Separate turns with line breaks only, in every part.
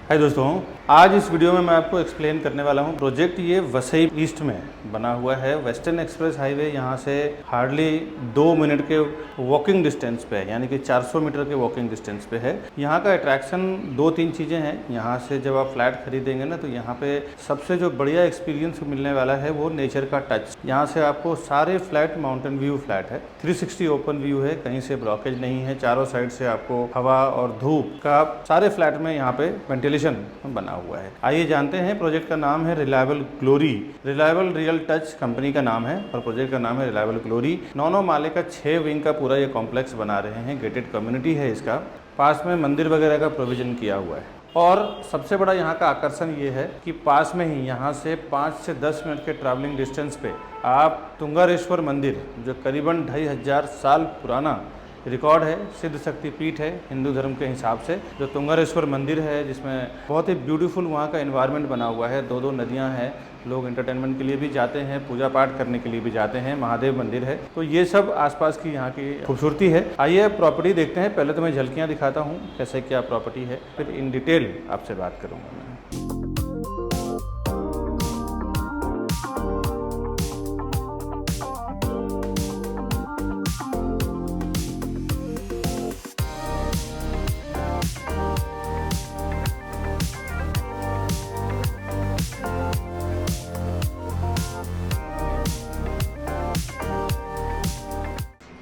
हाय दोस्तों, आज इस वीडियो में मैं आपको एक्सप्लेन करने वाला हूँ। प्रोजेक्ट ये वसई ईस्ट में बना हुआ है। वेस्टर्न एक्सप्रेस हाईवे यहाँ से हार्डली 2 मिनट के वॉकिंग डिस्टेंस पे है, यानी कि 400 मीटर के वॉकिंग डिस्टेंस पे है। यहाँ का अट्रैक्शन 2-3 चीज़ें हैं। यहाँ से जब आप फ्लैट खरीदेंगे ना, तो यहाँ पे सबसे जो बढ़िया एक्सपीरियंस मिलने वाला है वो नेचर का टच। यहाँ से आपको सारे फ्लैट माउंटेन व्यू फ्लैट है, 360 ओपन व्यू है, कहीं से ब्लॉकेज नहीं है। चारों साइड से आपको हवा और धूप का सारे फ्लैट में यहाँ पे वेंटिलेशन बना हुआ है। आइए जानते हैं। प्रोजेक्ट का नाम है reliable glory. Reliable real touch company का नाम है और प्रोजेक्ट का नाम है रिलायबल ग्लोरी। 9 माले का 6 विंग का पूरा ये कॉम्प्लेक्स बना रहे हैं। गेटेड कम्युनिटी है इसका। पास में मंदिर वगैरह का प्रोविजन किया हुआ है। और सबसे बड़ा यहाँ का आकर्षण ये है कि पास में ही यहाँ से 5 से 10 मिनट के ट्रैवलिंग डिस्टेंस पे आप तुंगारेश्वर मंदिर, जो करीबन 2500 साल पुराना रिकॉर्ड है, सिद्ध शक्ति पीठ है हिंदू धर्म के हिसाब से, जो तुंगारेश्वर मंदिर है, जिसमें बहुत ही ब्यूटीफुल वहाँ का एनवायरनमेंट बना हुआ है। 2-2 नदियाँ हैं। लोग एंटरटेनमेंट के लिए भी जाते हैं, पूजा पाठ करने के लिए भी जाते हैं। महादेव मंदिर है। तो ये सब आसपास की यहाँ की खूबसूरती है। आइए प्रॉपर्टी देखते हैं। पहले तो मैं झलकियाँ दिखाता हूँ कैसे क्या प्रॉपर्टी है, फिर इन डिटेल आपसे बात करूँगा मैं।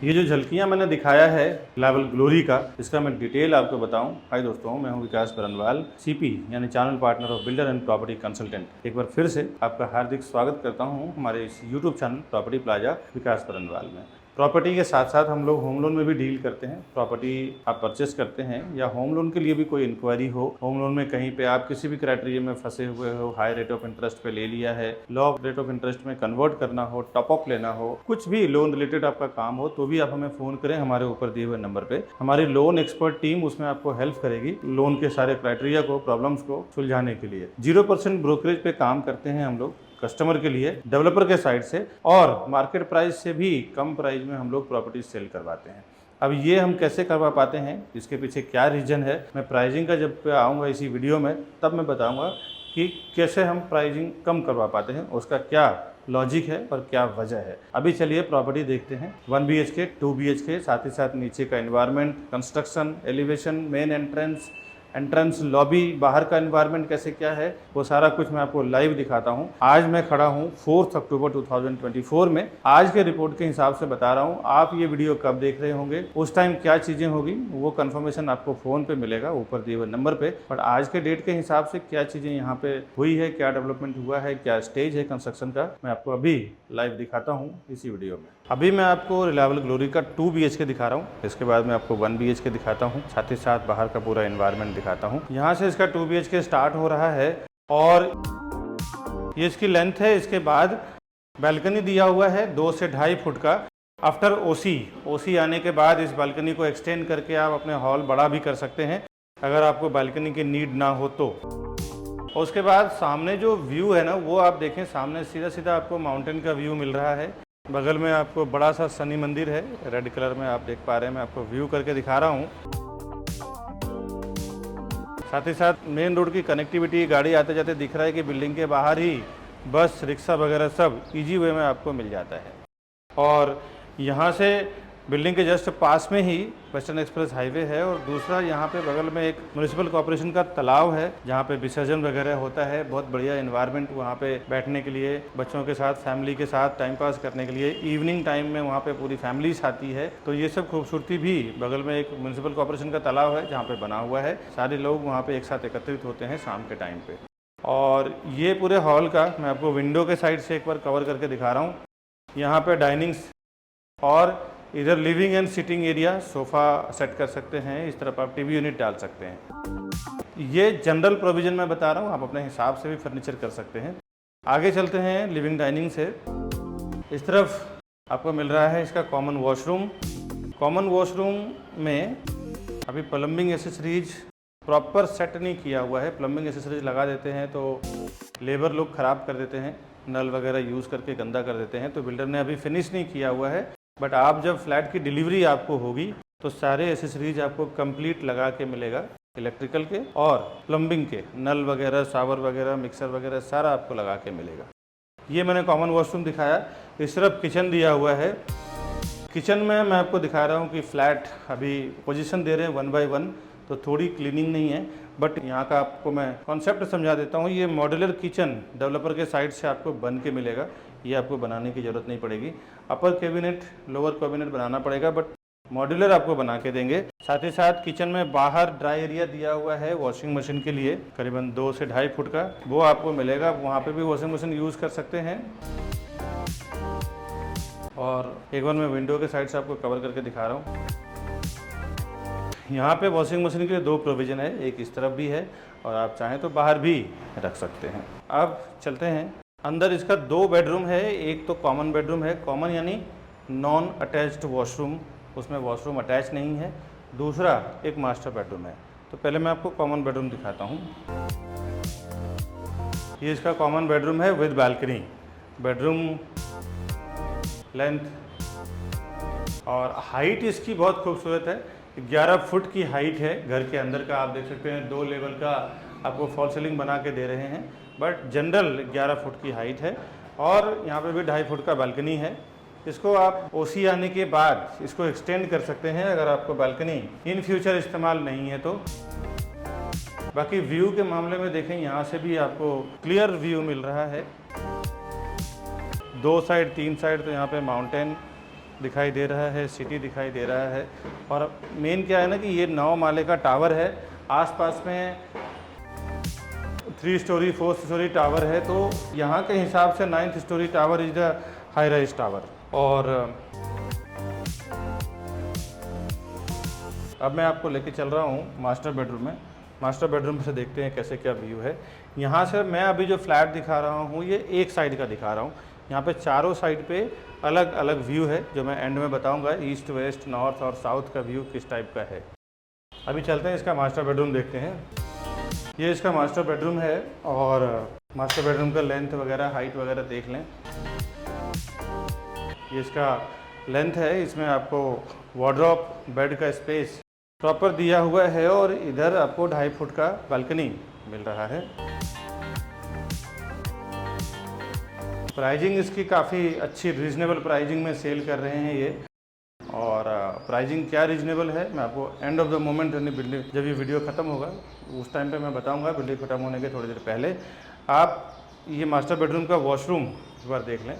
ये जो झलकियाँ मैंने दिखाया है रिलायबल ग्लोरी का, इसका मैं डिटेल आपको बताऊं। हाय दोस्तों, मैं हूं विकास बरनवाल, सीपी यानी channel partner of builder and property consultant. एक बार फिर से आपका हार्दिक स्वागत करता हूं हमारे इस यूट्यूब चैनल प्रॉपर्टी प्लाजा विकास बरनवाल में। प्रॉपर्टी के साथ साथ हम लोग होम लोन में भी डील करते हैं। प्रॉपर्टी आप परचेस करते हैं या होम लोन के लिए भी कोई इंक्वायरी हो, होम लोन में कहीं पे आप किसी भी क्राइटेरिया में फंसे हुए हो, हाई रेट ऑफ इंटरेस्ट पे ले लिया है, लो रेट ऑफ इंटरेस्ट में कन्वर्ट करना हो, टॉप अप लेना हो, कुछ भी लोन रिलेटेड आपका काम हो, तो भी आप हमें फ़ोन करें हमारे ऊपर दिए हुए नंबर पे। हमारी लोन एक्सपर्ट टीम उसमें आपको हेल्प करेगी लोन के सारे क्राइटेरिया को, प्रॉब्लम्स को सुलझाने के लिए। 0% ब्रोकरेज पे काम करते हैं हम लोग कस्टमर के लिए, डेवलपर के साइड से, और मार्केट प्राइस से भी कम प्राइस में हम लोग प्रॉपर्टी सेल करवाते हैं। अब ये हम कैसे करवा पाते हैं, इसके पीछे क्या रीज़न है, मैं प्राइसिंग का जब आऊँगा इसी वीडियो में तब मैं बताऊँगा कि कैसे हम प्राइसिंग कम करवा पाते हैं, उसका क्या लॉजिक है और क्या वजह है। अभी चलिए प्रॉपर्टी देखते हैं। 1 BHK, 2 BHK, साथ ही साथ नीचे का environment, construction, elevation, main entrance lobby, बाहर का एनवायरनमेंट कैसे क्या है, वो सारा कुछ मैं आपको लाइव दिखाता हूँ। आज मैं खड़ा हूँ 4 अक्टूबर 2024 में। आज के रिपोर्ट के हिसाब से बता रहा हूँ। आप ये वीडियो कब देख रहे होंगे, उस टाइम क्या चीज़ें होगी, वो कंफर्मेशन आपको फ़ोन पे मिलेगा ऊपर दिए हुए नंबर पे। बट आज के डेट के हिसाब से क्या चीज़ें यहाँ पे हुई है, क्या डेवलपमेंट हुआ है, क्या स्टेज है कंस्ट्रक्शन का, मैं आपको अभी लाइव दिखाता हूँ इसी वीडियो में। अभी मैं आपको रिलायबल ग्लोरी का 2 BHK दिखा रहा हूँ। इसके बाद मैं आपको 1 BHK दिखाता हूँ, साथ ही साथ बाहर का पूरा एनवायरनमेंट दिखाता हूँ। यहाँ से इसका 2 BHK स्टार्ट हो रहा है और ये इसकी लेंथ है। इसके बाद बालकनी दिया हुआ है 2 से 2.5 फुट का। आफ्टर ओसी आने के बाद इस बालकनी को एक्सटेंड करके आप अपने हॉल बड़ा भी कर सकते हैं, अगर आपको बालकनी की नीड ना हो तो। और उसके बाद सामने जो व्यू है ना, वो आप देखें, सामने सीधा सीधा आपको माउंटेन का व्यू मिल रहा है। बगल में आपको बड़ा सा शनि मंदिर है, रेड कलर में आप देख पा रहे हैं। मैं आपको व्यू करके दिखा रहा हूँ। साथ ही साथ मेन रोड की कनेक्टिविटी, गाड़ी आते जाते दिख रहा है कि बिल्डिंग के बाहर ही बस, रिक्शा वगैरह सब इजी वे में आपको मिल जाता है। और यहाँ से बिल्डिंग के जस्ट पास में ही वेस्टर्न एक्सप्रेस हाईवे है, और दूसरा यहाँ पे बगल में एक म्युनिसिपल कॉर्पोरेशन का तालाब है, जहाँ पे विसर्जन वगैरह होता है। बहुत बढ़िया एनवायरनमेंट वहाँ पे बैठने के लिए, बच्चों के साथ, फैमिली के साथ टाइम पास करने के लिए। इवनिंग टाइम में वहाँ पे पूरी फैमिलीज आती है। तो ये सब खूबसूरती भी, बगल में एक म्युनिसिपल कॉर्पोरेशन का तालाब है जहाँ पे बना हुआ है। सारे लोग वहाँ पे एक साथ एकत्रित होते हैं शाम के टाइम पे। और ये पूरे हॉल का मैं आपको विंडो के साइड से एक बार कवर करके दिखा रहा हूँ। यहाँ पे डाइनिंग्स और इधर living and sitting area, sofa set कर सकते हैं। इस तरफ आप टीवी यूनिट डाल सकते हैं। ये जनरल प्रोविज़न मैं बता रहा हूँ, आप अपने हिसाब से भी फर्नीचर कर सकते हैं। आगे चलते हैं लिविंग डाइनिंग से। इस तरफ आपको मिल रहा है इसका कॉमन वॉशरूम। कॉमन वॉशरूम में अभी प्लम्बिंग एसेसरीज प्रॉपर सेट नहीं किया हुआ है। प्लम्बिंग एसेसरीज लगा देते हैं तो लेबर लोग ख़राब कर देते हैं, नल वगैरह यूज़ करके गंदा कर देते हैं। तो बिल्डर ने अभी फिनिश नहीं किया हुआ है। बट आप जब फ्लैट की डिलीवरी आपको होगी तो सारे एसेसरीज आपको कंप्लीट लगा के मिलेगा। इलेक्ट्रिकल के और प्लम्बिंग के, नल वगैरह, शावर वगैरह, मिक्सर वगैरह सारा आपको लगा के मिलेगा। ये मैंने कॉमन वॉशरूम दिखाया। इस तरफ किचन दिया हुआ है। किचन में मैं आपको दिखा रहा हूँ कि फ्लैट अभी पोजीशन दे रहे हैं 1 बाय 1, तो थोड़ी क्लीनिंग नहीं है, बट यहाँ का आपको मैं कॉन्सेप्ट समझा देता हूँ। ये मॉड्यूलर किचन डेवलपर के साइड से आपको बन के मिलेगा, ये आपको बनाने की ज़रूरत नहीं पड़ेगी। अपर कैबिनेट, लोअर कैबिनेट बनाना पड़ेगा, बट मॉड्यूलर आपको बना के देंगे। साथ ही साथ किचन में बाहर ड्राई एरिया दिया हुआ है वॉशिंग मशीन के लिए, करीबन 2 से 2.5 फुट का, वो आपको मिलेगा। वहाँ पे भी वॉशिंग मशीन यूज़ कर सकते हैं। और एक बार मैं विंडो के साइड से आपको कवर करके दिखा रहा हूँ। यहाँ पे वॉशिंग मशीन के लिए 2 प्रोविज़न है, एक इस तरफ भी है और आप चाहें तो बाहर भी रख सकते हैं। अब चलते हैं अंदर। इसका 2 बेडरूम है, एक तो कॉमन बेडरूम है, कॉमन यानी नॉन अटैच्ड वॉशरूम, उसमें वॉशरूम अटैच नहीं है। दूसरा एक मास्टर बेडरूम है। तो पहले मैं आपको कॉमन बेडरूम दिखाता हूँ। ये इसका कॉमन बेडरूम है विद बालकनी। बेडरूम लेंथ और हाइट इसकी बहुत खूबसूरत है। 11 फुट की हाइट है। घर के अंदर का आप देख सकते हैं 2 लेवल का आपको फॉल सीलिंग बना के दे रहे हैं, बट जनरल 11 फुट की हाइट है। और यहाँ पे भी 2.5 फुट का बालकनी है। इसको आप ओसी आने के बाद इसको एक्सटेंड कर सकते हैं अगर आपको बालकनी इन फ्यूचर इस्तेमाल नहीं है तो। बाकी व्यू के मामले में देखें, यहाँ से भी आपको क्लियर व्यू मिल रहा है। 2 साइड 3 साइड तो यहाँ पे माउंटेन दिखाई दे रहा है, सिटी दिखाई दे रहा है। और मेन क्या है ना कि ये 9 माले का टावर है। आसपास में 3 स्टोरी 4 स्टोरी टावर है, तो यहाँ के हिसाब से 9th story tower is the high rise tower. और अब मैं आपको लेके चल रहा हूँ मास्टर बेडरूम में। मास्टर बेडरूम से देखते हैं कैसे क्या व्यू है। यहाँ से मैं अभी जो फ्लैट दिखा रहा हूँ ये एक साइड का दिखा रहा हूँ। यहाँ पे चारों साइड पे अलग अलग व्यू है, जो मैं एंड में बताऊँगा ईस्ट, वेस्ट, नॉर्थ और साउथ का व्यू किस टाइप का है। अभी चलते हैं इसका मास्टर बेडरूम देखते हैं। ये इसका मास्टर बेडरूम है और मास्टर बेडरूम का लेंथ वगैरह, हाइट वगैरह देख लें। ये इसका लेंथ है। इसमें आपको वार्डरोब, बेड का स्पेस प्रॉपर दिया हुआ है और इधर आपको 2.5 फुट का बालकनी मिल रहा है। प्राइजिंग इसकी काफ़ी अच्छी रीजनेबल प्राइजिंग में सेल कर रहे हैं ये। और प्राइजिंग क्या रीजनेबल है मैं आपको एंड ऑफ द मोमेंट, यानी बिल्डिंग जब ये वीडियो ख़त्म होगा उस टाइम पे मैं बताऊंगा। बिल्डिंग ख़त्म होने के थोड़ी देर पहले आप ये मास्टर बेडरूम का वॉशरूम एक बार देख लें।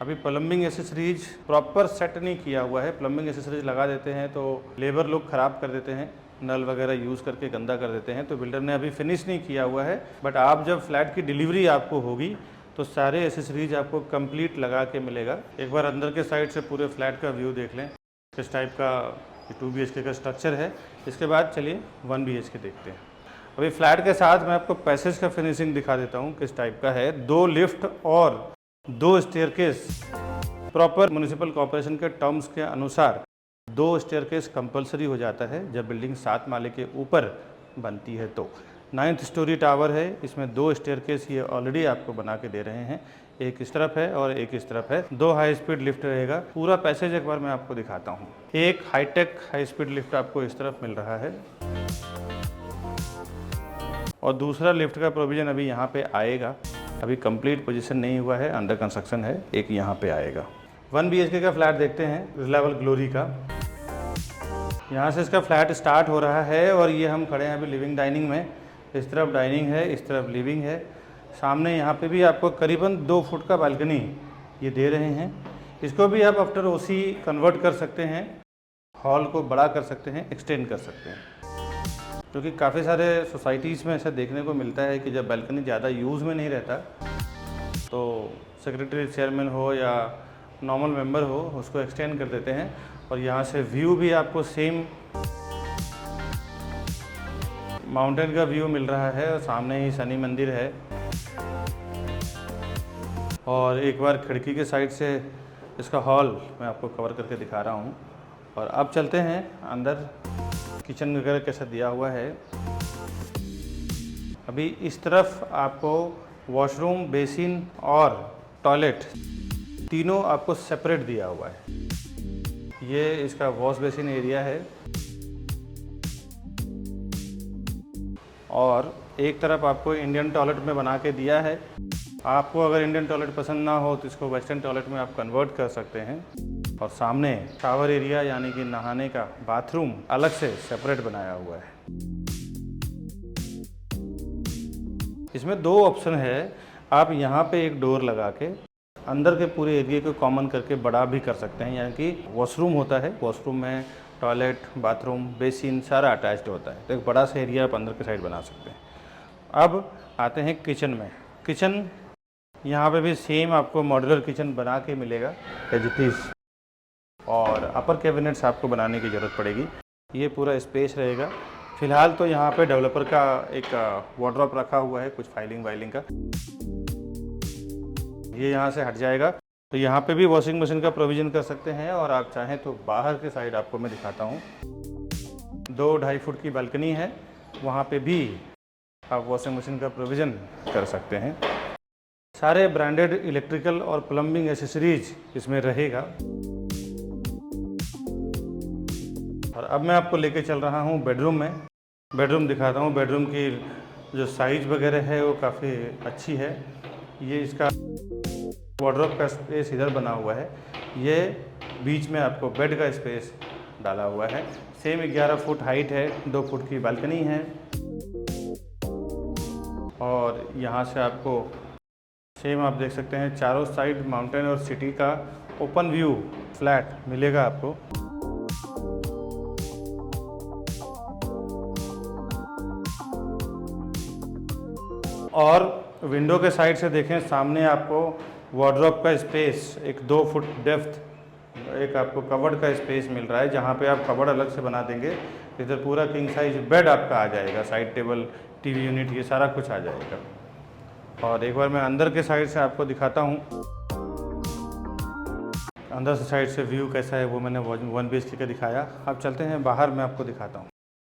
अभी प्लम्बिंग एसेसरीज प्रॉपर सेट नहीं किया हुआ है। प्लम्बिंग एसेसरीज लगा देते हैं तो लेबर लोग ख़राब कर देते हैं, नल वगैरह यूज़ करके गंदा कर देते हैं, तो बिल्डर ने अभी फिनिश नहीं किया हुआ है। बट आप जब फ्लैट की डिलीवरी आपको होगी तो सारे एसेसरीज आपको कंप्लीट लगा के मिलेगा। एक बार अंदर के साइड से पूरे फ्लैट का व्यू देख लें, किस टाइप का 2 BHK का स्ट्रक्चर है। इसके बाद चलिए 1 BHK देखते हैं। अभी फ्लैट के साथ मैं आपको पैसेज का फिनिशिंग दिखा देता हूँ किस टाइप का है। 2 लिफ्ट और 2 स्टेयरकेस। प्रॉपर म्युनिसिपल कॉर्पोरेशन के टर्म्स के अनुसार 2 स्टेयरकेस कंपलसरी हो जाता है जब बिल्डिंग 7 माले के ऊपर बनती है तो। 9th स्टोरी टावर है, इसमें 2 स्टेयरकेस ये ऑलरेडी आपको बना के दे रहे हैं। एक इस तरफ है और एक इस तरफ है। 2 हाई स्पीड लिफ्ट रहेगा। पूरा पैसेज एक बार मैं आपको दिखाता हूँ। एक हाईटेक हाई स्पीड लिफ्ट आपको इस तरफ मिल रहा है और दूसरा लिफ्ट का प्रोविज़न अभी यहाँ पे आएगा। अभी कंप्लीट पोजीशन नहीं हुआ है, अंडर कंस्ट्रक्शन है। एक यहाँ पे आएगा। 1 BHK का फ्लैट देखते हैं रिलायबल ग्लोरी का। यहाँ से इसका फ्लैट स्टार्ट हो रहा है और ये हम खड़े हैं अभी लिविंग डाइनिंग में। इस तरफ डाइनिंग है, इस तरफ लिविंग है। सामने यहाँ पे भी आपको करीबन 2 फुट का बालकनी ये दे रहे हैं। इसको भी आप आफ्टर ओसी कन्वर्ट कर सकते हैं, हॉल को बड़ा कर सकते हैं, एक्सटेंड कर सकते हैं। क्योंकि काफ़ी सारे सोसाइटीज़ में ऐसा देखने को मिलता है कि जब बालकनी ज़्यादा यूज़ में नहीं रहता तो सेक्रेटरी, चेयरमैन हो या नॉर्मल मेंबर हो उसको एक्सटेंड कर देते हैं। और यहाँ से व्यू भी आपको सेम माउंटेन का व्यू मिल रहा है और सामने ही शनि मंदिर है। और एक बार खिड़की के साइड से इसका हॉल मैं आपको कवर करके दिखा रहा हूँ। और अब चलते हैं अंदर, किचन वगैरह कैसा दिया हुआ है। अभी इस तरफ आपको वॉशरूम, बेसिन और टॉयलेट तीनों आपको सेपरेट दिया हुआ है। ये इसका वॉश बेसिन एरिया है और एक तरफ आपको इंडियन टॉयलेट में बना के दिया है। आपको अगर इंडियन टॉयलेट पसंद ना हो तो इसको वेस्टर्न टॉयलेट में आप कन्वर्ट कर सकते हैं। और सामने शावर एरिया यानी कि नहाने का बाथरूम अलग से सेपरेट बनाया हुआ है। इसमें दो ऑप्शन है, आप यहाँ पे एक डोर लगा के अंदर के पूरे एरिया को कॉमन करके बड़ा भी कर सकते हैं, यानी कि वॉशरूम होता है, वॉशरूम में टॉयलेट, बाथरूम, बेसिन सारा अटैच्ड होता है, तो एक बड़ा सा एरिया आप अंदर के साइड बना सकते हैं। अब आते हैं किचन में। किचन यहाँ पे भी सेम आपको मॉड्यूलर किचन बना के मिलेगा एज इट इज़, और अपर कैबिनेट्स आपको बनाने की ज़रूरत पड़ेगी। ये पूरा स्पेस रहेगा। फ़िलहाल तो यहाँ पे डेवलपर का एक वार्डरोब रखा हुआ है, कुछ फाइलिंग वाइलिंग का, ये यहाँ से हट जाएगा। तो यहाँ पे भी वॉशिंग मशीन का प्रोविज़न कर सकते हैं, और आप चाहें तो बाहर के साइड आपको मैं दिखाता हूँ, 2-2.5 फुट की बालकनी है, वहाँ पे भी आप वॉशिंग मशीन का प्रोविज़न कर सकते हैं। सारे ब्रांडेड इलेक्ट्रिकल और प्लम्बिंग एसेसरीज इसमें रहेगा। और अब मैं आपको लेके चल रहा हूँ बेडरूम में। बेडरूम दिखाता हूँ। बेडरूम की जो साइज़ वगैरह है वो काफ़ी अच्छी है। ये इसका वार्डरोब का स्पेस इधर बना हुआ है, ये बीच में आपको बेड का स्पेस डाला हुआ है। सेम 11 फुट हाइट है, 2 फुट की बालकनी है, और यहाँ से आपको सेम आप देख सकते हैं चारों साइड माउंटेन और सिटी का ओपन व्यू फ्लैट मिलेगा आपको। और विंडो के साइड से देखें, सामने आपको वार्डरोब का स्पेस, एक 2 फुट डेप्थ, एक आपको कबर्ड का स्पेस मिल रहा है, जहाँ पे आप कबर्ड अलग से बना देंगे। इधर पूरा किंग साइज बेड आपका आ जाएगा, साइड टेबल, टीवी यूनिट, ये सारा कुछ आ जाएगा। और एक बार मैं अंदर के साइड से आपको दिखाता हूँ। अंदर से साइड से व्यू कैसा है वो मैंने 1 BHK का दिखाया। अब चलते हैं बाहर, मैं आपको दिखाता हूँ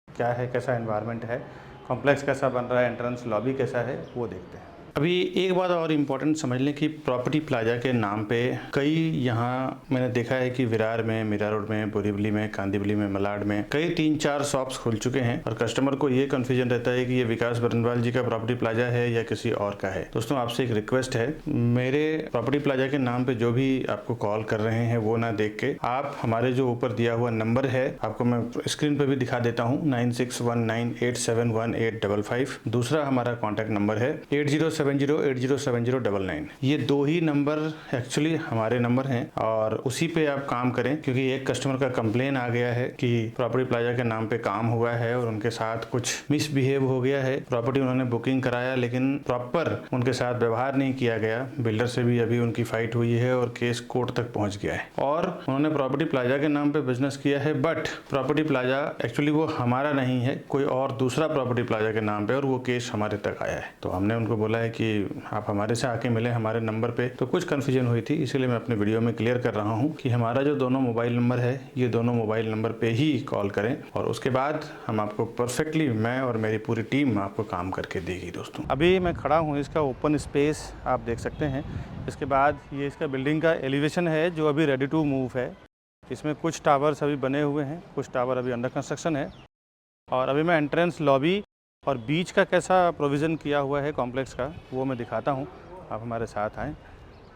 क्या है, कैसा एनवायरनमेंट है, कॉम्प्लेक्स कैसा बन रहा है, एंट्रेंस लॉबी कैसा है, वो देखते हैं। अभी एक बात और इम्पोर्टेंट समझ लें कि प्रॉपर्टी प्लाजा के नाम पे कई, यहाँ मैंने देखा है कि विरार में, मीरा रोड में, बोरीवली में, कांदिवली में, मलाड में कई 3-4 शॉप्स खुल चुके हैं, और कस्टमर को ये कन्फ्यूजन रहता है कि ये विकास बरनवाल जी का प्रॉपर्टी प्लाजा है या किसी और का है। दोस्तों, आपसे एक रिक्वेस्ट है, मेरे प्रॉपर्टी प्लाजा के नाम पे जो भी आपको कॉल कर रहे हैं वो ना देख के आप हमारे जो ऊपर दिया हुआ नंबर है, आपको मैं स्क्रीन पर भी दिखा देता हूँ, 9619871855। दूसरा हमारा कॉन्टैक्ट नंबर है 8070807099। ये 2 ही नंबर एक्चुअली हमारे नंबर हैं, और उसी पे आप काम करें, क्योंकि एक कस्टमर का कंप्लेन आ गया है कि प्रॉपर्टी प्लाजा के नाम पे काम हुआ है और उनके साथ कुछ मिसबिहेव हो गया है। प्रॉपर्टी उन्होंने बुकिंग कराया, लेकिन प्रॉपर उनके साथ व्यवहार नहीं किया गया। बिल्डर से भी अभी उनकी फाइट हुई है और केस कोर्ट तक पहुंच गया है, और उन्होंने प्रॉपर्टी प्लाजा के नाम पे बिजनेस किया है, बट प्रॉपर्टी प्लाजा एक्चुअली वो हमारा नहीं है, कोई और दूसरा प्रॉपर्टी प्लाजा के नाम पे, और वो केस हमारे तक आया है। तो हमने उनको बोला है कि आप हमारे से आके मिले हमारे नंबर पे। तो कुछ कन्फ्यूजन हुई थी, इसीलिए मैं अपने वीडियो में क्लियर कर रहा हूँ कि हमारा जो दोनों मोबाइल नंबर है, ये दोनों मोबाइल नंबर पे ही कॉल करें, और उसके बाद हम आपको परफेक्टली, मैं और मेरी पूरी टीम आपको काम करके देगी। दोस्तों, अभी मैं खड़ा हूँ, इसका ओपन स्पेस आप देख सकते हैं। इसके बाद ये इसका बिल्डिंग का एलिवेशन है जो अभी रेडी टू मूव है। इसमें कुछ टावर्स अभी बने हुए हैं, कुछ टावर अभी अंडर कंस्ट्रक्शन है। और अभी मैं एंट्रेंस लॉबी और बीच का कैसा प्रोविज़न किया हुआ है कॉम्प्लेक्स का, वो मैं दिखाता हूँ, आप हमारे साथ आएँ।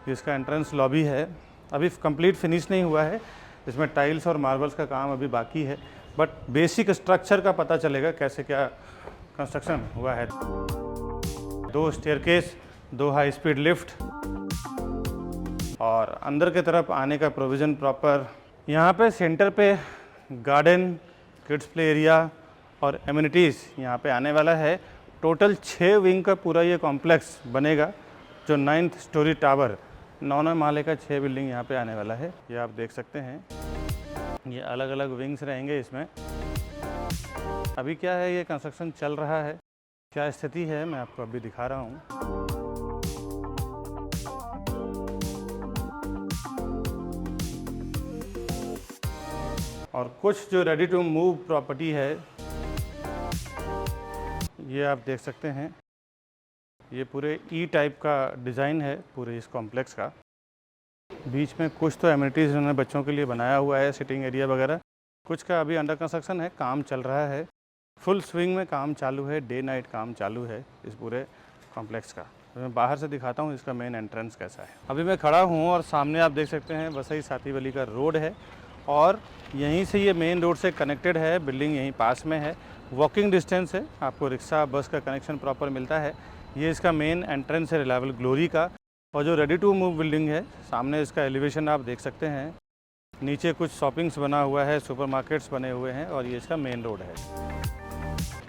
इसका एंट्रेंस लॉबी है, अभी कंप्लीट फिनिश नहीं हुआ है, इसमें टाइल्स और मार्बल्स का काम अभी बाकी है, बट बेसिक स्ट्रक्चर का पता चलेगा कैसे क्या कंस्ट्रक्शन हुआ है। 2 स्टेयरकेस, 2 हाई स्पीड लिफ्ट, और अंदर के तरफ आने का प्रोविज़न प्रॉपर। यहाँ पे सेंटर पे गार्डन, किड्स प्ले एरिया और एमिनिटीज़ यहाँ पे आने वाला है। टोटल 6 विंग का पूरा ये कॉम्प्लेक्स बनेगा, जो 9th स्टोरी टावर, 9वें माले का 6 बिल्डिंग यहाँ पे आने वाला है। ये आप देख सकते हैं, ये अलग अलग विंग्स रहेंगे इसमें। अभी क्या है, ये कंस्ट्रक्शन चल रहा है, क्या स्थिति है मैं आपको अभी दिखा रहा हूँ। और कुछ जो रेडी टू मूव प्रॉपर्टी है, ये आप देख सकते हैं, ये पूरे ई टाइप का डिज़ाइन है पूरे इस कॉम्प्लेक्स का। बीच में कुछ तो एमिनिटीज़ उन्होंने बच्चों के लिए बनाया हुआ है, सिटिंग एरिया वगैरह। कुछ का अभी अंडर कंस्ट्रक्शन है, काम चल रहा है। फुल स्विंग में काम चालू है, डे नाइट काम चालू है इस पूरे कॉम्प्लेक्स का। तो मैं बाहर से दिखाता हूँ इसका मेन एंट्रेंस कैसा है। अभी मैं खड़ा हूँ और सामने आप देख सकते हैं वसई सातीवली का रोड है और यहीं से ये मेन रोड से कनेक्टेड है। बिल्डिंग यहीं पास में है, वॉकिंग डिस्टेंस है, आपको रिक्शा बस का कनेक्शन प्रॉपर मिलता है। ये इसका मेन एंट्रेंस है रिलायबल ग्लोरी का। और जो रेडी टू मूव बिल्डिंग है, सामने इसका एलिवेशन आप देख सकते हैं। नीचे कुछ शॉपिंग्स बना हुआ है, सुपरमार्केट्स बने हुए हैं और ये इसका मेन रोड है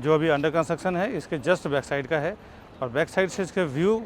जो अभी अंडर कंस्ट्रक्शन है। इसके जस्ट बैक साइड का है और बैक साइड से इसका व्यू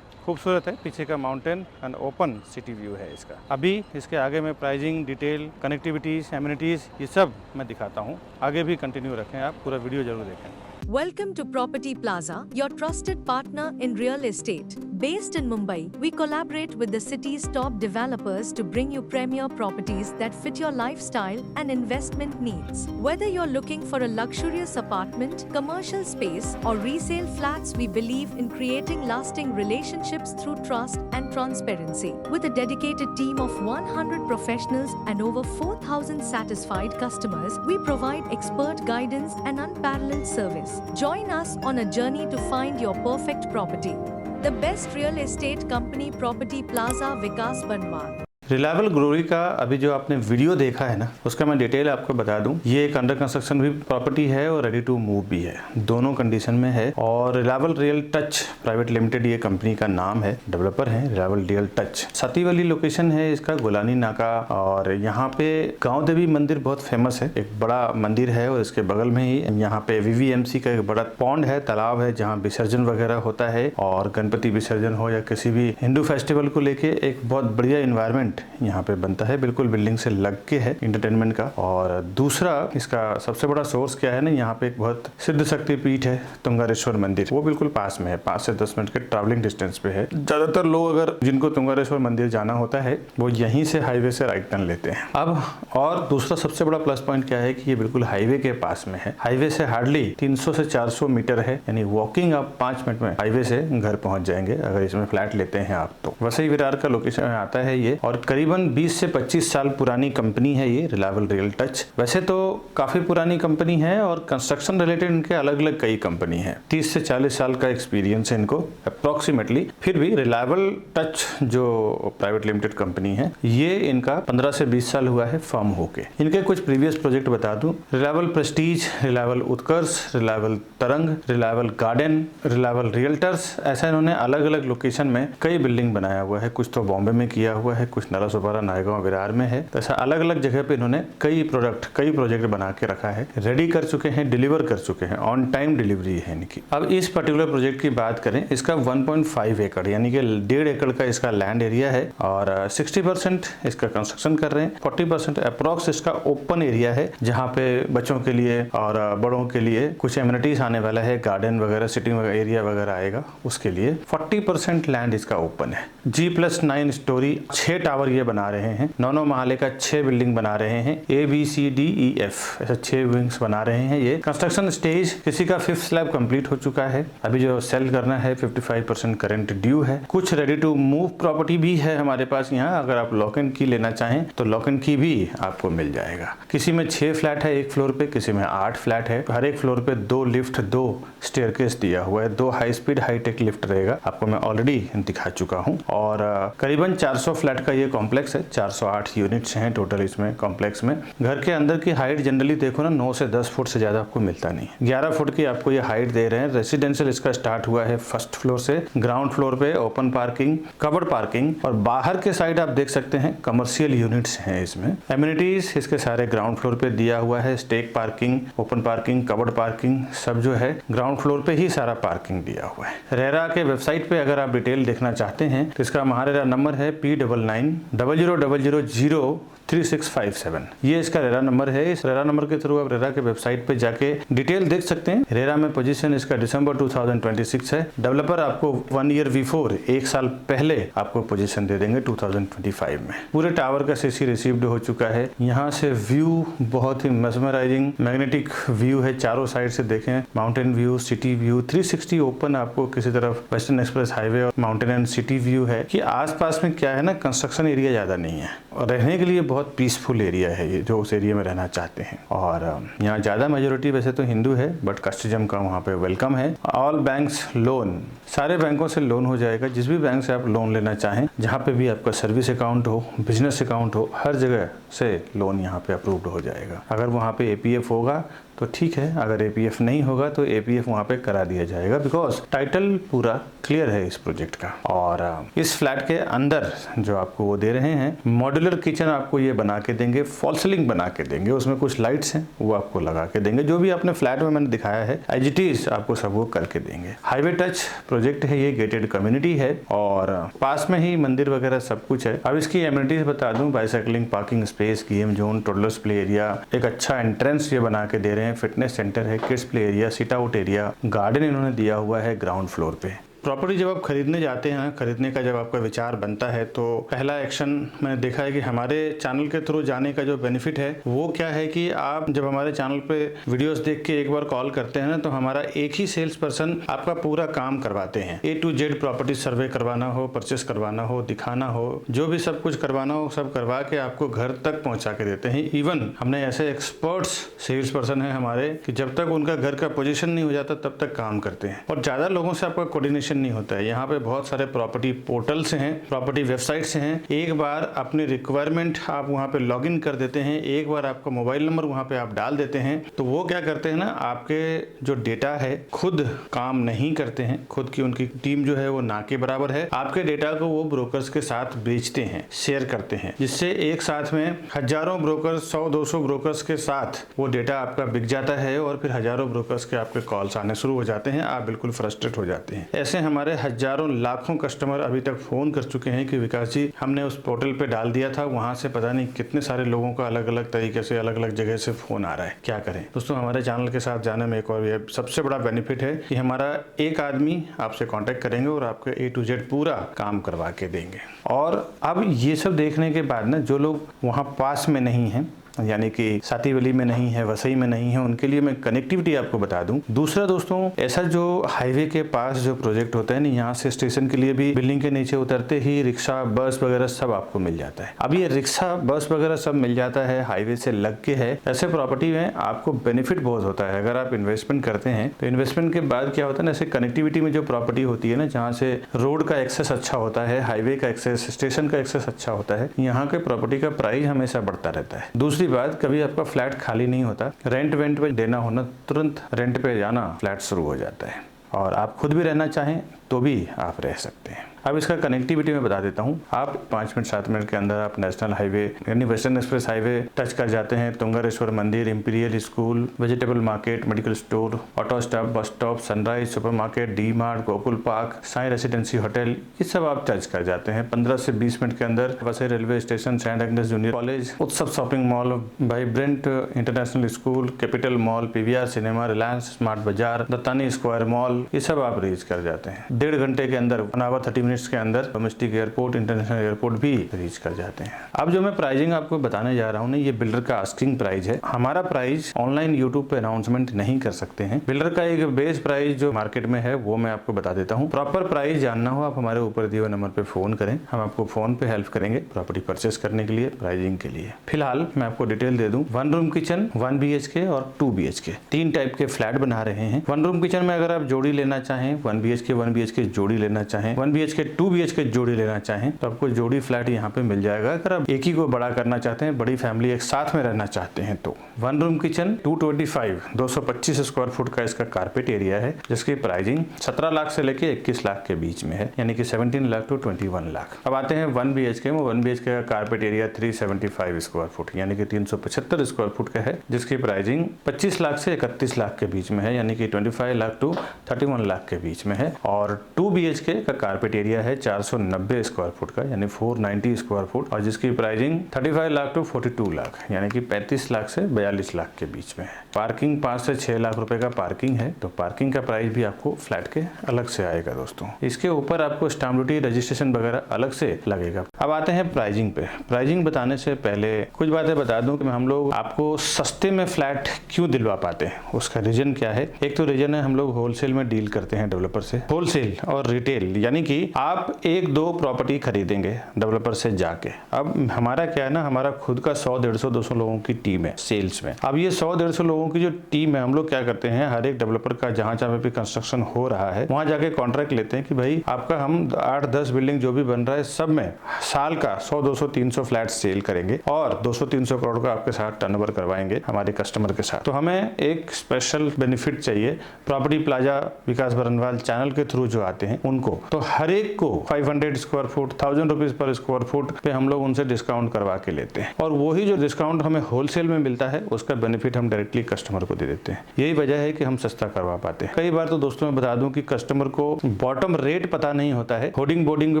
खूबसूरत है। पीछे का mountain and open city view है इसका। अभी इसके आगे में प्राइसिंग, डिटेल, कनेक्टिविटीज़, एमिनिटीज़ ये सब मैं दिखाता हूँ। आगे भी कंटिन्यू रखें, आप पूरा वीडियो जरूर देखें।
Welcome to Property Plaza, your trusted partner in real estate. Based in Mumbai, we collaborate with the city's top developers to bring you premier properties that fit your lifestyle and investment needs. Whether you're looking for a luxurious apartment, commercial space, or resale flats, we believe in creating lasting relationships through trust and transparency. With a dedicated team of 100 professionals and over 4,000 satisfied customers, we provide expert guidance and unparalleled service. Join us on a journey to find your perfect property. The best real estate company, Property Plaza, Vikas Banwal.
Reliable glory का अभी जो आपने video देखा है ना, उसका मैं detail आपको बता दूं। ये एक अंडर कंस्ट्रक्शन भी प्रॉपर्टी है और रेडी टू मूव भी है, दोनों कंडीशन में है। और reliable real touch private limited ये कंपनी का नाम है, डेवलपर है reliable real touch. Sativali location है इसका, गोलानी नाका। और यहाँ पे गांव देवी मंदिर बहुत फेमस है, एक बड़ा मंदिर है और इसके बगल में ही यहाँ पे VVMC का एक बड़ा पॉन्ड है, तालाब है, जहाँ विसर्जन वगैरह होता है। और गणपति विसर्जन हो या किसी भी हिंदू फेस्टिवल को लेके एक बहुत बढ़िया इन्वायरमेंट यहाँ पे बनता है, बिल्कुल बिल्डिंग से लग के है इंटरटेनमेंट का। और दूसरा इसका सबसे बड़ा सोर्स क्या है ना, यहाँ पे एक बहुत सिद्ध शक्ति पीठ है तुंगारेश्वर मंदिर, वो बिल्कुल पास में है, 5 से 10 मिनट के ट्रैवलिंग डिस्टेंस पे है। ज्यादातर लोग अगर जिनको तुंगारेश्वर मंदिर जाना होता है वो यहीं से हाईवे से राइट टर्न लेते हैं। अब और दूसरा सबसे बड़ा प्लस पॉइंट क्या है कि ये बिल्कुल हाईवे के पास में है। हाईवे से हार्डली 300 से 400 मीटर है, यानी वॉकिंग आप 5 मिनट में हाईवे से घर पहुंच जाएंगे अगर इसमें फ्लैट लेते हैं आप तो। वसई विरार का लोकेशन में आता है ये और करीबन 20 से 25 साल पुरानी कंपनी है ये रिलायबल रियल टच। वैसे तो काफी पुरानी कंपनी है और कंस्ट्रक्शन रिलेटेड इनके अलग अलग कई कंपनी है, 30 से 40 साल का एक्सपीरियंस है इनको अप्रोक्सीमेटली। फिर भी रिलायबल टच जो प्राइवेट लिमिटेड कंपनी है, ये इनका 15 से 20 साल हुआ है फॉर्म होके। इनके कुछ प्रीवियस प्रोजेक्ट बता दूं, रिलायबल प्रेस्टीज, रिलायबल उत्कर्ष, रिलायबल तरंग, रिलायबल गार्डन, रिलायबल रियल्टर्स, ऐसा इन्होंने अलग अलग लोकेशन में कई बिल्डिंग बनाया हुआ है। कुछ तो बॉम्बे में किया हुआ है, कुछ नालासोपारा नायगांव विरार में है। तो ऐसा अलग अलग जगह पे इन्होंने कई प्रोजेक्ट बना के रखा है, रेडी कर चुके हैं, डिलीवर कर चुके हैं, ऑन टाइम डिलीवरी है इनकी। अब इस पर्टिकुलर प्रोजेक्ट की बात करें, इसका 1.5 एकड़ यानी कि 1.5 एकड़ का इसका लैंड एरिया है और 60% इसका कंस्ट्रक्शन कर रहे हैं, 40% अप्रॉक्स इसका ओपन एरिया है जहाँ पे बच्चों के लिए और बड़ों के लिए कुछ एमिनिटीज आने वाला है, गार्डन वगैरह, सिटिंग एरिया वगैरह आएगा उसके लिए। 40% लैंड इसका ओपन है। G+9 स्टोरी 6 टावर ये बना रहे हैं, 9 महले का 6 बिल्डिंग बना रहे हैं, ABCDEF ऐसे 6 विंग्स बना रहे हैं। ये कंस्ट्रक्शन स्टेज किसी का 5th स्लैब कंप्लीट हो चुका है, अभी जो सेल करना है 55% करंट ड्यू है। कुछ रेडी टू मूव प्रॉपर्टी भी है हमारे पास यहाँ, अगर आप लॉक एंड की लेना चाहें तो लॉक एंड की भी आपको मिल जाएगा। किसी में 6 फ्लैट है एक फ्लोर पे, किसी में 8 फ्लैट है। हर एक फ्लोर पे 2 लिफ्ट, 2 स्टेयरकेस दिया हुआ है, 2 हाई स्पीड हाईटेक लिफ्ट रहेगा, आपको मैं ऑलरेडी दिखा चुका हूँ। और करीबन 400 फ्लैट का ये कॉम्प्लेक्स है, 408 यूनिट्स हैं टोटल इसमें कॉम्प्लेक्स में। घर के अंदर की हाइट जनरली देखो ना 9 से 10 फुट से ज्यादा आपको मिलता नहीं, 11 फुट की आपको ये हाइट दे रहे हैं। रेसिडेंशियल इसका स्टार्ट हुआ है 1st फ्लोर से, ग्राउंड फ्लोर पे ओपन पार्किंग, कवर्ड पार्किंग और बाहर के साइड आप देख सकते हैं कमर्शियल यूनिट्स हैं इसमें। एमिनिटीज इसके सारे ग्राउंड फ्लोर पे दिया हुआ है, stack parking, open parking, covered parking सब जो है ग्राउंड फ्लोर पे ही सारा पार्किंग दिया हुआ है। रेरा के वेबसाइट पे अगर आप डिटेल देखना चाहते हैं तो इसका महारेरा नंबर है P9900003657। ये इसका रेरा नंबर है। इस रेरा नंबर के थ्रू आप रेरा के वेबसाइट पे जाके डिटेल देख सकते हैं। रेरा में पोजीशन इसका दिसंबर 2026 है। डेवलपर आपको 1 ईयर बिफोर, 1 साल पहले आपको पोजीशन दे देंगे 2025 में। पूरे टावर का सीसी रिसीव्ड हो चुका है। यहाँ से व्यू बहुत ही मेस्मराइजिंग मैग्नेटिक व्यू है, चारों साइड से देखें, mountain view, city view, 360 open आपको किसी तरफ वेस्टर्न एक्सप्रेस हाईवे और माउंटेन एंड सिटी व्यू है। कि आसपास में क्या है ना, कंस्ट्रक्शन एरिया ज़्यादा नहीं है और रहने के लिए बहुत पीसफुल एरिया है ये, जो उस एरिया में रहना चाहते हैं। और यहाँ ज़्यादा मेजोरिटी वैसे तो हिंदू है, बट कस्टम का वहाँ पे वेलकम है। ऑल बैंक्स लोन, सारे बैंकों से लोन हो जाएगा। जिस भी बैंक से आप लोन लेना चाहें, जहाँ पे भी आपका सर्विस अकाउंट हो, बिजनेस अकाउंट हो, हर जगह से लोन यहाँ पे अप्रूव्ड हो जाएगा। अगर वहाँ पे APF होगा तो ठीक है, अगर APF नहीं होगा तो APF वहाँ पे करा दिया जाएगा, बिकॉज टाइटल पूरा क्लियर है इस प्रोजेक्ट का। और इस फ्लैट के अंदर जो आपको वो दे रहे हैं, मॉड्यूलर किचन आपको ये बना के देंगे, फॉल सीलिंग बना के देंगे, उसमें कुछ लाइट्स हैं वो आपको लगा के देंगे। जो भी आपने फ्लैट में मैंने दिखाया है एज आपको सब वो करके देंगे। हाईवे टच प्रोजेक्ट है, ये गेटेड कम्युनिटी है और पास में ही मंदिर वगैरह सब कुछ है। अब इसकी एमिनिटीज बता दूं, bicycling, parking space, game zone, toddlers play area, एक अच्छा एंट्रेंस ये बना के दे रहे हैं, फिटनेस सेंटर है, kids play area, sit out area, garden इन्होंने दिया हुआ है ग्राउंड फ्लोर पे। प्रॉपर्टी जब आप खरीदने जाते हैं, खरीदने का जब आपका विचार बनता है, तो पहला एक्शन मैंने देखा है कि हमारे चैनल के थ्रू जाने का जो बेनिफिट है वो क्या है कि आप जब हमारे चैनल पे वीडियोस देख के एक बार कॉल करते हैं ना, तो हमारा एक ही सेल्स पर्सन आपका पूरा काम करवाते हैं। A to Z प्रॉपर्टी सर्वे करवाना हो, परचेस करवाना हो, दिखाना हो, जो भी सब कुछ करवाना हो सब करवा के आपको घर तक पहुंचा के देते हैं। इवन हमने ऐसे एक्सपर्ट्स सेल्स पर्सन है हमारे कि जब तक उनका घर का पोजीशन नहीं हो जाता तब तक काम करते हैं और ज्यादा लोगों से आपका कोऑर्डिनेशन नहीं होता है। यहाँ पे बहुत सारे प्रॉपर्टी पोर्टल्स हैं, प्रॉपर्टी वेबसाइट्स हैं। एक बार अपनी रिक्वायरमेंट आप वहाँ पे लॉगिन कर देते हैं, एक बार आपका मोबाइल नंबर वहाँ पे आप डाल देते हैं, तो वो क्या करते हैं ना, आपके जो डेटा है खुद काम नहीं करते हैं, खुद की उनकी टीम जो है वो ना के बराबर है। आपके डेटा को वो ब्रोकर्स के साथ बेचते हैं, शेयर करते हैं, जिससे एक साथ में हजारों ब्रोकर्स, 100-200 ब्रोकर्स के साथ वो डेटा आपका बिक जाता है और फिर हजारों ब्रोकर्स के आपके कॉल्स आने शुरू हो जाते हैं। आप बिल्कुल फ्रस्ट्रेट हो जाते हैं। ऐसे हमारे हजारों लाखों कस्टमर अभी तक फोन कर चुके हैं कि विकास जी हमने उस पोर्टल पे डाल दिया था, वहां से पता नहीं कितने सारे लोगों का अलग अलग तरीके से अलग अलग जगह से फोन आ रहा है, क्या करें। दोस्तों, हमारे चैनल के साथ जाने में एक और ये सबसे बड़ा बेनिफिट है कि हमारा एक आदमी आपसे कांटेक्ट करेंगे और आपके A to Z पूरा काम करवा के देंगे। और अब ये सब देखने के बाद ना, जो लोग वहाँ पास में नहीं हैं, यानी कि सातीवली में नहीं है, वसई में नहीं है, उनके लिए मैं कनेक्टिविटी आपको बता दूं। दूसरा दोस्तों, ऐसा जो हाईवे के पास जो प्रोजेक्ट होता है ना, यहाँ से स्टेशन के लिए भी बिल्डिंग के नीचे उतरते ही रिक्शा, बस वगैरह सब आपको मिल जाता है। अब ये रिक्शा, बस वगैरह सब मिल जाता है, हाईवे से लग के है। ऐसे प्रॉपर्टी में आपको बेनिफिट बहुत होता है। अगर आप इन्वेस्टमेंट करते हैं तो इन्वेस्टमेंट के बाद क्या होता है ना, ऐसे कनेक्टिविटी में जो प्रॉपर्टी होती है ना, जहाँ से रोड का एक्सेस अच्छा होता है, हाईवे का एक्सेस, स्टेशन का एक्सेस अच्छा होता है, यहाँ के प्रॉपर्टी का प्राइस हमेशा बढ़ता रहता है। दूसरी बात, कभी आपका फ्लैट खाली नहीं होता, रेंट वेंट पे देना होना, तुरंत रेंट पे जाना, फ्लैट शुरू हो जाता है और आप खुद भी रहना चाहें तो भी आप रह सकते हैं। अब इसका कनेक्टिविटी में बता देता हूँ। आप 5 मिनट 7 मिनट के अंदर आप नेशनल हाईवे यानी वेस्टर्न एक्सप्रेस हाईवे टच कर जाते हैं। तुंगारेश्वर मंदिर, imperial school, vegetable market, medical store, auto stop, bus stop, sunrise supermarket, D mart, Gokul park, Sai residency hotel, ये सब आप टच कर जाते हैं 15 से 20 मिनट के अंदर। Vasai railway station, saint Agnes junior college, Utsav shopping mall, vibrant international school, capital mall, PVR cinema, Reliance Smart Bazaar, Dattani square mall, ये सब आप रीच कर जाते हैं 1.5 घंटे के अंदर। 30 मिनट्स के अंदर डोमेस्टिक एयरपोर्ट, इंटरनेशनल एयरपोर्ट भी रीच कर जाते हैं। अब जो मैं प्राइसिंग आपको बताने जा रहा हूँ ना, ये बिल्डर का आस्किंग प्राइस है। हमारा प्राइस ऑनलाइन यूट्यूब पे अनाउंसमेंट नहीं कर सकते हैं। बिल्डर का एक बेस प्राइस जो मार्केट में है वो मैं आपको बता देता हूँ। प्रॉपर प्राइस जानना हो, आप हमारे ऊपर दिए हुए नंबर पे फोन करें, हम आपको फोन पे हेल्प करेंगे प्रॉपर्टी परचेस करने के लिए, प्राइसिंग के लिए। फिलहाल मैं आपको डिटेल दे दूं। 1 रूम किचन, 1 BHK और 2 BHK, 3 टाइप के फ्लैट बना रहे हैं। 1 रूम किचन में अगर आप जोड़ी लेना चाहें, 1 BHK जोड़ी लेना चाहें, 1 BHK 2 BHK जोड़ी लेना चाहें, तो आपको जोड़ी फ्लैट यहाँ पे मिल जाएगा। अगर आप एक ही को बड़ा करना चाहते हैं, बड़ी फैमिली एक साथ में रहना चाहते हैं, तो 1 रूम किचन 225 स्क्वायर फुट का इसका कारपेट एरिया है, जिसकी प्राइसिंग 17 लाख से लेके 21 लाख के बीच में है, यानी कि 17 लाख टू 21 लाख। अब आते हैं 1 BHK में। 1 BHK का कारपेट एरिया 375 स्क्वायर फुट यानी कि 375 स्क्वायर फुट का है, जिसकी प्राइसिंग 25 लाख से 31 लाख के बीच में है, यानी कि 25 लाख टू 31 लाख के बीच में है। और 2 BHK का कारपेट एरिया है 490 स्क्वायर फुट का, यानी 490 स्क्वायर फुट, और जिसकी प्राइसिंग 35 लाख टू 42 लाख यानी कि 35 लाख से 42 लाख के बीच में है। पार्किंग 5 से 6 लाख रुपए का पार्किंग है, तो पार्किंग का प्राइस भी आपको फ्लैट के अलग से आएगा दोस्तों। इसके ऊपर आपको स्टैम्प ड्यूटी, रजिस्ट्रेशन वगैरह अलग से लगेगा। अब आते हैं प्राइसिंग पे। प्राइसिंग बताने से पहले कुछ बातें बता दूं कि हम लोग आपको सस्ते में फ्लैट क्यों दिलवा पाते हैं, उसका रीजन क्या है। एक तो रीजन है, हम लोग होलसेल में डील करते हैं डेवलपर से। होलसेल होलसेल और रिटेल, यानी कि आप एक दो प्रॉपर्टी खरीदेंगे डेवलपर से जाके। अब हमारा क्या है ना, हमारा खुद का 100, 150, 200 लोगों की टीम है सेल्स में। अब ये 100, 150 लोगों की जो टीम है, हम लोग क्या करते हैं, हर एक डेवलपर का जहां जहां पे कंस्ट्रक्शन हो रहा है वहां जाके कॉन्ट्रैक्ट लेते हैं कि भाई आपका हम 8-10 बिल्डिंग जो भी बन रहा है सब में साल का 100, 200, 300 फ्लैट सेल करेंगे और 200-300 करोड़ का आपके साथ टर्नओवर करवाएंगे हमारे कस्टमर के साथ। तो हमें एक स्पेशल बेनिफिट चाहिए प्रॉपर्टी प्लाजा विकास बरनवाल चैनल के थ्रू जो आते हैं उनको। तो हर एक को 500 square foot, 1000 rupees per square foot पे हम लोग उनसे डिस्काउंट करवा के लेते हैं, और वही जो डिस्काउंट हमें होलसेल में मिलता है उसका बेनिफिट हम डायरेक्टली कस्टमर को दे देते हैं। यही वजह है कि हम सस्ता करवा पाते हैं। कई बार तो दोस्तों मैं बता दूं कि कस्टमर को बॉटम रेट पता नहीं होता है, होर्डिंग बोर्डिंग पे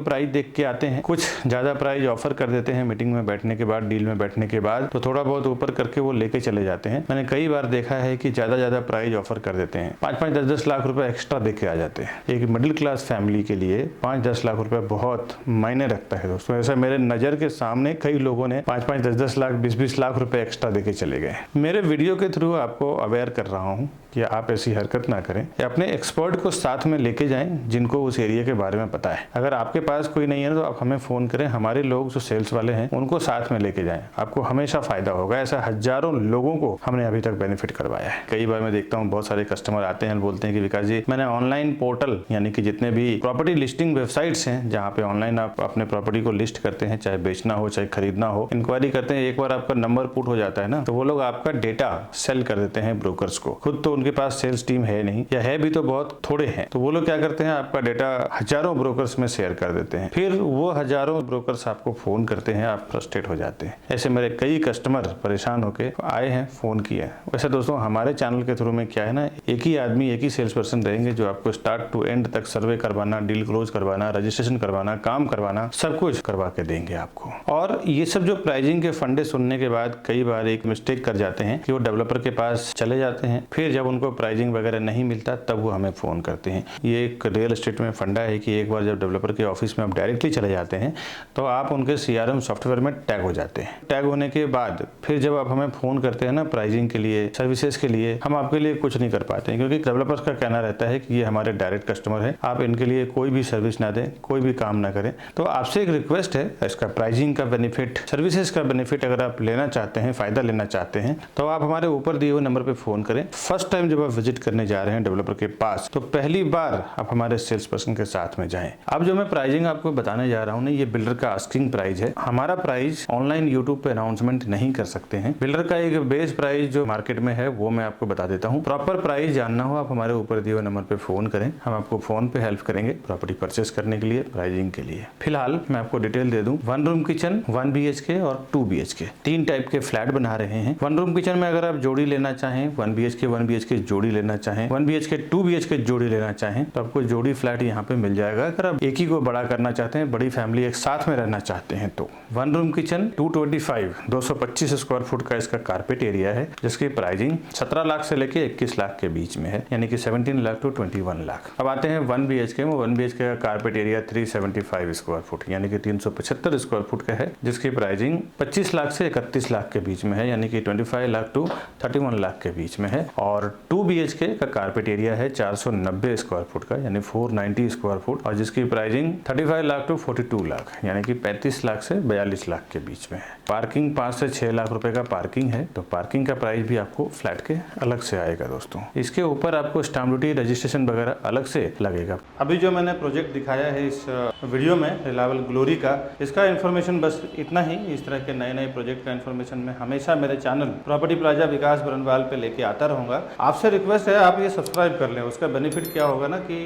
प्राइस देख के आते हैं, कुछ ज्यादा प्राइस ऑफर कर देते हैं मीटिंग में बैठने के बाद, डील में बैठने के बाद, तो थोड़ा बहुत ऊपर करके वो लेके चले जाते हैं। मैंने कई बार देखा है कि ज्यादा प्राइस ऑफर कर देते हैं, 5-5, 10-10 लाख रुपए एक्स्ट्रा देके आ जाते हैं। एक मिडिल क्लास फैमिली के लिए 5-10 लाख रुपए बहुत मायने रखता है दोस्तों। ऐसा मेरे नजर के सामने कई लोगों ने 5-5, 10-10 लाख, 20-20 लाख रुपए एक्स्ट्रा देके चले गए। मेरे वीडियो के थ्रू आपको अवेयर कर रहा हूँ कि आप ऐसी हरकत ना करें, या अपने एक्सपर्ट को साथ में लेके जाएं जिनको उस एरिया के बारे में पता है। अगर आपके पास कोई नहीं है तो आप हमें फोन करें, हमारे लोग जो सेल्स वाले हैं उनको साथ में लेके जाएं, आपको हमेशा फायदा होगा। ऐसा हजारों लोगों को हमने अभी तक बेनिफिट करवाया है। कई बार मैं देखता हूँ बहुत सारे कस्टमर आते हैं, बोलते हैं कि विकास जी मैंने ऑनलाइन पोर्टल, यानी कि जितने भी प्रॉपर्टी लिस्टिंग वेबसाइट्स हैं जहाँ पे ऑनलाइन आप अपने प्रॉपर्टी को लिस्ट करते हैं, चाहे बेचना हो चाहे खरीदना हो, इंक्वायरी करते हैं, एक बार आपका नंबर पुट हो जाता है ना, तो वो लोग आपका डेटा सेल कर देते हैं ब्रोकर्स को। खुद तो उनके पास सेल्स टीम है नहीं, या है भी तो बहुत थोड़े हैं, तो वो लोग क्या करते हैं, आपका डेटा हजारों ब्रोकर्स में शेयर कर देते हैं। फिर वो हजारों ब्रोकर्स आपको फोन करते हैं, आप फ्रस्ट्रेट हो जाते हैं। ऐसे मेरे कई कस्टमर परेशान होके आए हैं, फोन किया है। वैसे दोस्तों हमारे चैनल के थ्रू में क्या है ना, एक ही आदमी, एक ही सेल्स पर्सन रहेंगे जो आपको स्टार्ट टू एंड तक सर्वे करवाना, डील क्लोज करवाना, रजिस्ट्रेशन करवाना, काम करवाना, सब कुछ करवा के देंगे आपको। और ये सब जो प्राइसिंग के फंडे सुनने के बाद कई बार एक मिस्टेक कर जाते हैं कि वो डेवलपर के पास चले जाते हैं, फिर जब उनको प्राइसिंग वगैरह नहीं मिलता तब वो हमें फोन करते हैं। ये एक रियल एस्टेट में फंडा है कि एक बार जब डेवलपर के ऑफिस में आप डायरेक्टली चले जाते हैं तो आप उनके CRM सॉफ्टवेयर में टैग हो जाते हैं। टैग होने के बाद फिर जब आप हमें फोन करते हैं ना प्राइसिंग के लिए, सर्विसेज के लिए, हम आपके लिए कुछ नहीं कर पाते हैं, क्योंकि डेवलपर्स का कहना रहता है कि ये हमारे डायरेक्ट कस्टमर है, आप इनके लिए कोई भी सर्विस ना दें, कोई भी काम ना करें। तो आपसे एक रिक्वेस्ट है, इसका प्राइसिंग का बेनिफिट, सर्विसेज का बेनिफिट अगर आप लेना चाहते हैं, फायदा लेना चाहते हैं, तो आप हमारे ऊपर दिए हुए नंबर पर फोन करें। फर्स्ट टाइम जब आप विजिट करने जा रहे हैं डेवलपर के पास, तो पहली बार आप हमारे सेल्स पर्सन के साथ में जाएं। अब जो मैं प्राइसिंग आपको बताने जा रहा हूं ना, ये बिल्डर का आस्किंग प्राइस है। हमारा प्राइस ऑनलाइन यूट्यूब पे अनाउंसमेंट नहीं कर सकते हैं। बिल्डर का एक बेस प्राइस जो मार्केट में है वो मैं आपको बता देता हूँ। प्रॉपर प्राइस जानना हो आप हमारे ऊपर दिए हुए नंबर पे फोन करें, हम आपको फोन पे हेल्प करेंगे प्रॉपर्टी परचेस करने के लिए, प्राइसिंग के लिए। फिलहाल मैं आपको डिटेल दे दूं, 1 रूम किचन, 1 BHK और 2 BHK, 3 टाइप के फ्लैट बना रहे हैं। 1 रूम किचन में अगर आप जोड़ी लेना चाहें, 1 BHK जोड़ी लेना चाहें, 1 BHK 2 BHK जोड़ी लेना चाहें, तो आपको जोड़ी फ्लैट यहाँ पे मिल जाएगा। अगर आप एक ही को बड़ा करना चाहते हैं, बड़ी फैमिली एक साथ में रहना चाहते हैं, तो 1 रूम किचन 225 स्क्वायर फुट का इसका कारपेट एरिया है, जिसकी प्राइसिंग 17 लाख से लेके 21 लाख के बीच में है, यानी कि 17 लाख टू 21 लाख। अब आते हैं 1 BHK में। 1 BHK का कारपेट एरिया 375 स्क्वायर फुट, यानी कि 375 स्क्वायर फुट का है, जिसकी प्राइसिंग 25 लाख से 31 लाख के बीच में है, यानी कि 25 लाख टू 31 लाख के बीच में है। और 2 BHK का कारपेट एरिया है 490 स्क्वायर फुट का, यानी 490 स्क्वायर फुट, और जिसकी प्राइसिंग 35 लाख टू 42 लाख, यानी कि 35 लाख से 42 लाख के बीच में है। पार्किंग 5 से 6 लाख रुपए का पार्किंग है, तो पार्किंग का प्राइस भी आपको फ्लैट के अलग से आएगा दोस्तों। इसके ऊपर आपको स्टाम्प ड्यूटी, रजिस्ट्रेशन वगैरह अलग से लगेगा। अभी जो मैंने प्रोजेक्ट दिखाया है इस वीडियो में रिलायबल ग्लोरी का, इसका इन्फॉर्मेशन बस इतना ही। इस तरह के नए प्रोजेक्ट का इन्फॉर्मेशन मैं हमेशा मेरे चैनल प्रॉपर्टी प्लाजा विकास बरनवाल पे लेके आता रहूंगा। आपसे रिक्वेस्ट है आप ये सब्सक्राइब कर लें। उसका बेनिफिट क्या होगा ना कि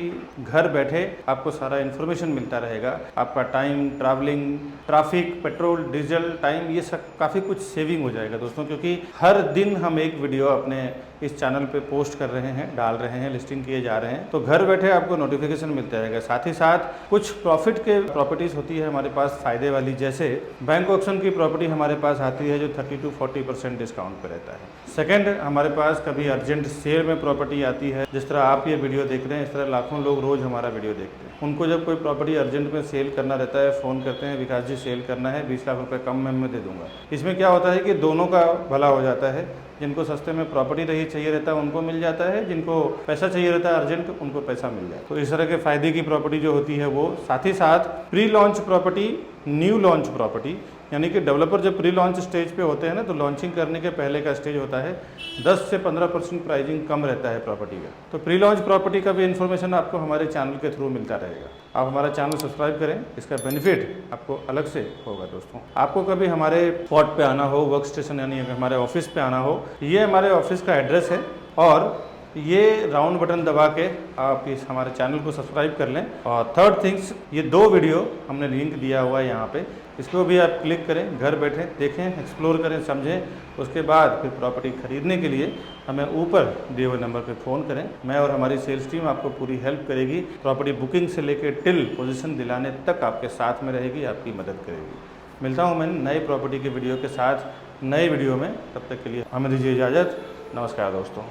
घर बैठे आपको सारा इन्फॉर्मेशन मिलता रहेगा। आपका time, travelling, traffic, petrol, diesel, time, ये सब काफ़ी कुछ सेविंग हो जाएगा दोस्तों, क्योंकि हर दिन हम एक वीडियो अपने इस चैनल पे पोस्ट कर रहे हैं, डाल रहे हैं, लिस्टिंग किए जा रहे हैं, तो घर बैठे आपको नोटिफिकेशन मिलता रहेगा। साथ ही साथ कुछ प्रॉफिट के प्रॉपर्टीज़ होती है हमारे पास फायदे वाली, जैसे बैंक ऑक्शन की प्रॉपर्टी हमारे पास आती है जो 30 to 40% डिस्काउंट पे रहता है। सेकंड, हमारे पास कभी अर्जेंट सेल में प्रॉपर्टी आती है, जिस तरह आप ये वीडियो देख रहे हैं, इस तरह लाखों लोग रोज़ हमारा वीडियो देखते हैं। उनको जब कोई प्रॉपर्टी अर्जेंट में सेल करना रहता है, फ़ोन करते हैं, विकास जी सेल करना है, 20 लाख रुपए कम में मैं दे दूंगा। इसमें क्या होता है कि दोनों का भला हो जाता है। जिनको सस्ते में प्रॉपर्टी रही चाहिए रहता है उनको मिल जाता है, जिनको पैसा चाहिए रहता है अर्जेंट उनको पैसा मिल जाए। तो इस तरह के फ़ायदे की प्रॉपर्टी जो होती है वो, साथ ही साथ pre launch property, new launch property, यानी कि डेवलपर जब प्री लॉन्च स्टेज पे होते हैं ना, तो लॉन्चिंग करने के पहले का स्टेज होता है 10 से 15% प्राइसिंग कम रहता है प्रॉपर्टी का। तो प्री लॉन्च प्रॉपर्टी का भी इन्फॉर्मेशन आपको हमारे चैनल के थ्रू मिलता रहेगा। आप हमारा चैनल सब्सक्राइब करें, इसका बेनिफिट आपको अलग से होगा। दोस्तों, आपको कभी हमारे स्पॉट पे आना हो, वर्क स्टेशन यानी हमारे ऑफिस पे आना हो, ये हमारे ऑफिस का एड्रेस है और ये राउंड बटन दबा के आप इस हमारे चैनल को सब्सक्राइब कर लें। और थर्ड थिंग्स, ये 2 वीडियो हमने लिंक दिया हुआ है यहाँ पे, इसको भी आप क्लिक करें, घर बैठे देखें, एक्सप्लोर करें, समझें। उसके बाद फिर प्रॉपर्टी खरीदने के लिए हमें ऊपर दिए हुए नंबर पे फ़ोन करें। मैं और हमारी सेल्स टीम आपको पूरी हेल्प करेगी। प्रॉपर्टी बुकिंग से लेकर टिल पोजीशन दिलाने तक आपके साथ में रहेगी, आपकी मदद करेगी। मिलता हूँ मैं नए प्रॉपर्टी के वीडियो के साथ नए वीडियो में, तब तक के लिए हमें दीजिए इजाज़त। नमस्कार दोस्तों।